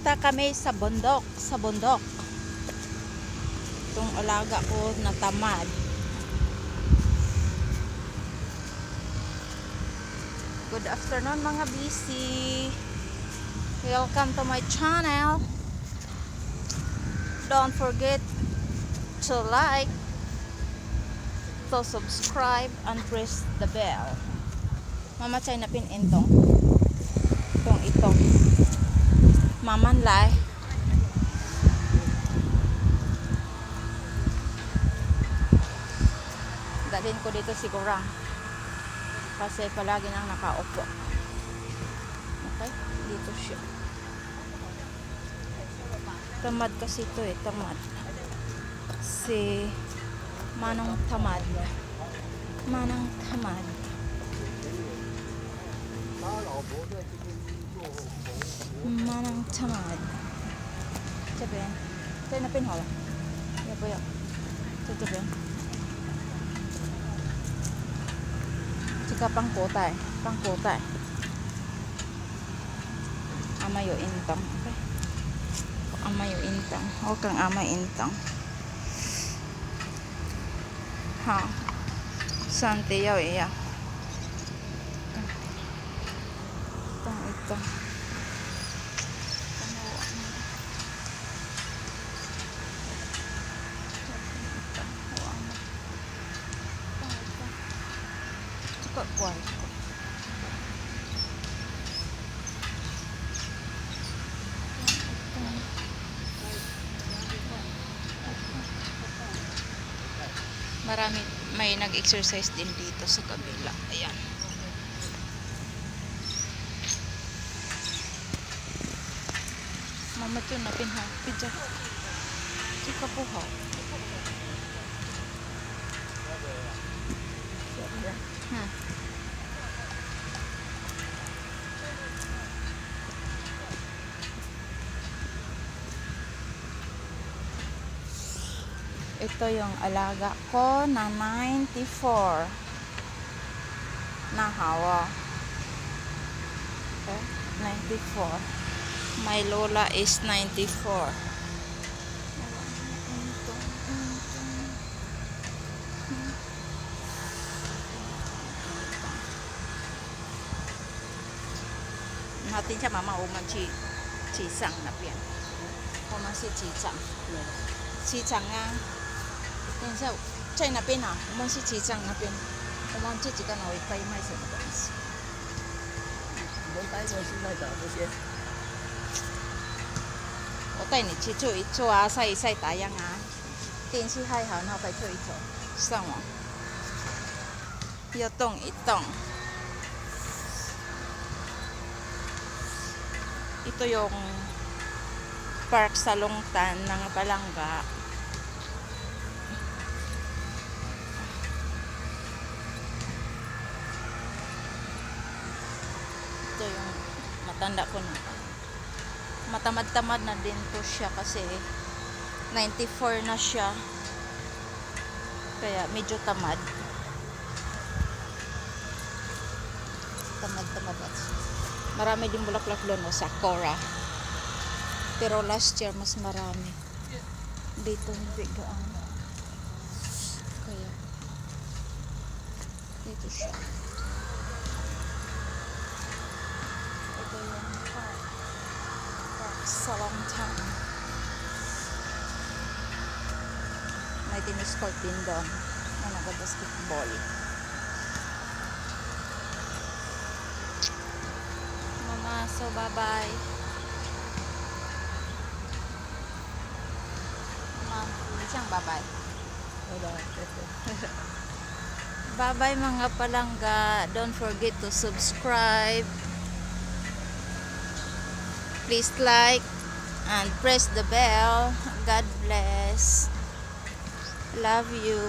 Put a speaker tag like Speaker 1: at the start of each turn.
Speaker 1: Pupunta kami sa bundok. Sa bundok. Itong alaga ko na tamad. Good afternoon mga busy. Welcome to my channel. Don't forget to like, to subscribe, and press the bell. Mamatay na pinintong. Itong. Mamanlay. Dalhin ko dito siguro. Kasi palagi nang nakaupo. Okay? Dito siya. Tamad kasi ito eh. Tamad. Si Manong Tamad. Manang Tamad. Manang Tamad. 这边在那边好了，要不要？在这边。这个帮果带，帮果带。Ama有intang, okay? Ama有intang, huwag kang ama intang. Ha, sante yaw iya. Ito. Kuat. Marami, may nag-exercise din dito sa kabila. Ayan. Mama yun na pinha. Pidya. Chika po ha. Ito yung alaga ko na 94 na hawa. Okay? 94. My lola is 94. Natin siya mama uman chi sang na pian. Uman si chi sang. Chi sang nga. 等一下，在那边啊，我们是结账那边，我们这几个老一辈卖什么东西？
Speaker 2: 我带着现在找这些，
Speaker 1: 我带你去做一做啊，晒一晒太阳啊。天气还好，那我再做一做。上网，要动一动。Ito yung park sa Longtan ng Palangga. Ito yung matanda ko na. Matamad-tamad na din to siya kasi 94 na siya. Kaya medyo tamad. Tamad-tamad. Marami din bulaklak doon o sakura. Pero last year mas marami. Dito hindi gaano. Kaya dito siya. Ito yung park sa Longtan. May tennis court din doon na nag-basketball. Mama, so bye-bye. Mama, siyang bye-bye. Bye-bye mga palangga. Don't forget to subscribe. Please like and press the bell. God bless. Love you.